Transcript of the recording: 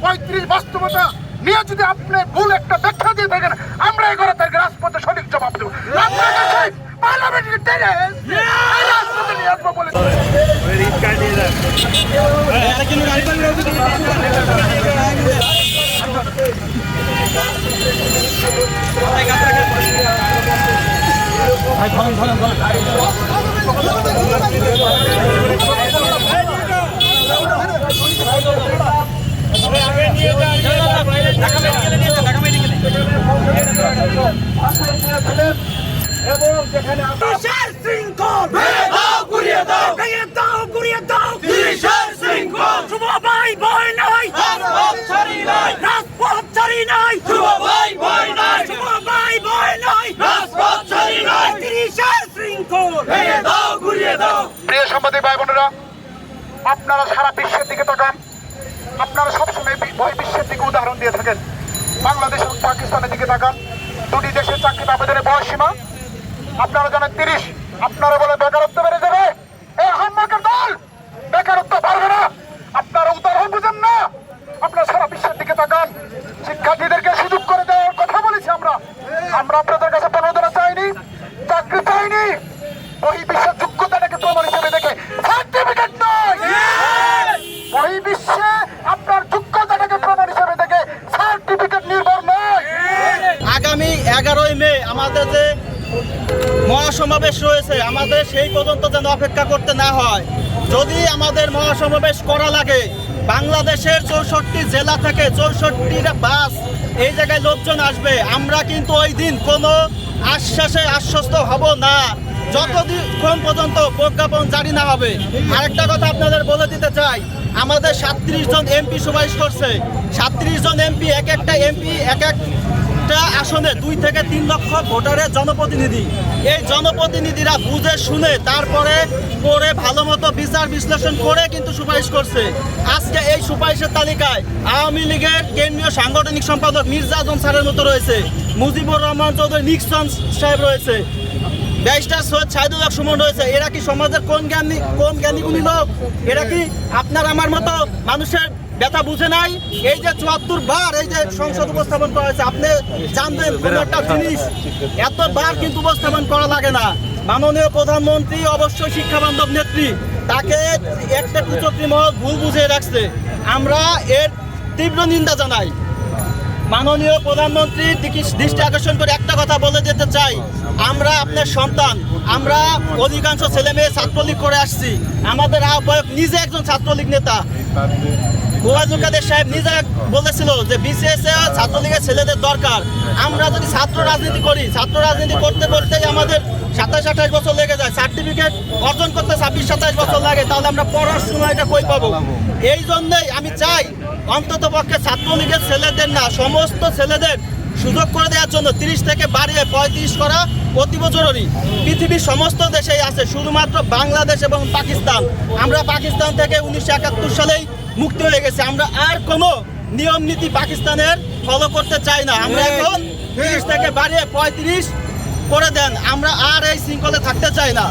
35 বাস্তবতা নিয়ে যদি আপনি ভুল একটা ব্যাখ্যা দিয়ে থাকেন, আমরা এই করে তাকে রাজপথে সঠিক জবাব দেবো। পার্লামেন্টের টেনে রাজপথে নিয়ে আসবো বলে এবং যেখানে প্রিয় সাংবাদিক ভাই বোনেরা, আপনারা সারা বিশ্বের দিকে তাকান। আপনারা সবসময় বিশ্বের দিকে উদাহরণ দিয়ে থাকেন। বাংলাদেশ এবং পাকিস্তানের দিকে তাকান। দুটি দেশের চাকরির আবেদনের বয়সীমা আপনারা জানেন 30। আপনারা বলে বেকারত্ব বেড়ে যাবে, এই হাম্মাকের দল বেকারত্ব বাড়বে না। আপনারা উদাহরণ বুঝেন না। আপনারা সারা বিশ্বের দিকে তাকান। শিক্ষার্থীদেরকে সুযোগ করে দেওয়ার কথা বলেছি আমরা। আপনাদের কাছে প্রণোদনা চাইনি, চাকরি চাইনি। বহির্বিশ্বের যোগ্যতাটাকে প্রমাণ হিসেবে দেখে সার্টিফিকেট নয়, বহির্বিশ্বে আপনার যোগ্যতাটাকে প্রমাণ হিসেবে দেখে সার্টিফিকেট নির্ভর নয়। আগামী 11ই মে আমাদের যে মহাসমাবেশ রয়েছে, আমাদের সেই পর্যন্ত যেন অপেক্ষা করতে না হয়। যদি আমাদের মহাসমাবেশ করা লাগে, বাংলাদেশের 64 জেলা থেকে 64টা বাস এই জায়গায় লোকজন আসবে। আমরা কিন্তু ওই দিন কোনো আশ্বাসে আশ্বস্ত হব না যতক্ষণ পর্যন্ত প্রজ্ঞাপন জারি না হবে। আরেকটা কথা আপনাদের বলে দিতে চাই, আমাদের 37 জন এমপি সুপারিশ করছে। 37 জন এমপি, এক একটা এমপি এক একটা আসনে 2 থেকে 3 লক্ষ ভোটারের জনপ্রতিনিধি। এই জনপ্রতিনিধিরা বুঝে শুনে তারপরে করে ভালো মতো বিচার বিশ্লেষণ করে কিন্তু সুপারিশ করছে। আজকে এই সুপারিশের তালিকায় আওয়ামী লীগের কেন্দ্রীয় সাংগঠনিক সম্পাদক মির্জা আজম স্যারের মতো রয়েছে, মুজিবুর রহমান চৌধুরী নিক্সন সাহেব রয়েছে, ব্যারিস্টার সৈয়দ সাইদুল হক সুমন রয়েছে। এরা কি সমাজের কোন জ্ঞানীগুণী লোক? এরা কি আপনার আমার মতো মানুষের ব্যথা বুঝে নাই? এই যে 74 বার এই যে সংসদ উপস্থাপন করা হয়েছে, আপনি জানবেন কোন একটা জিনিস এতবার কিন্তু উপস্থাপন করা লাগে না। মাননীয় প্রধানমন্ত্রী অবশ্যই শিক্ষা বান্ধব নেত্রী, তাকে একটা কুচক্রী মহল ভুল বুঝিয়ে রাখছে। আমরা এর তীব্র নিন্দা জানাই। মাননীয় প্রধানমন্ত্রীর দৃষ্টি আকর্ষণ করে একটা কথা বলে যেতে চাই, আমরা আপনার সন্তান, আমরা অধিকাংশ ছেলে মেয়ে ছাত্রলীগ করে আসছি। আমাদের আহ্বায়ক নিজে একজন ছাত্রলীগ নেতা, ওয়াজুল কাদের সাহেব নিজে বলেছিল যে বিসিএস ছাত্রলীগের ছেলেদের দরকার। আমরা যদি ছাত্র রাজনীতি করি, ছাত্র রাজনীতি করতে করতেই আমাদের 27-28 বছর লেগে যায়, সার্টিফিকেট অর্জন করতে 26-27 বছর লাগে, তাহলে আমরা পড়ার সময়টা কই পাবো? এই জন্যই আমি চাই অন্তত পক্ষে ছাত্রলীগের ছেলেদের না, সমস্ত ছেলেদের সুযোগ করে দেওয়ার জন্য 30 থেকে বাড়িয়ে 35 করা অতীব জরুরি। পৃথিবীর সমস্ত দেশেই আছে, শুধুমাত্র বাংলাদেশ এবং পাকিস্তান। আমরা পাকিস্তান থেকে 1971 সালেই মুক্তি হয়ে গেছে। আমরা আর কোনো নিয়ম নীতি পাকিস্তানের ফলো করতে চাই না। আমরা এখন 30 থেকে বাড়িয়ে 35 করে দেন, আমরা আর এই শৃঙ্খলে থাকতে চাই না।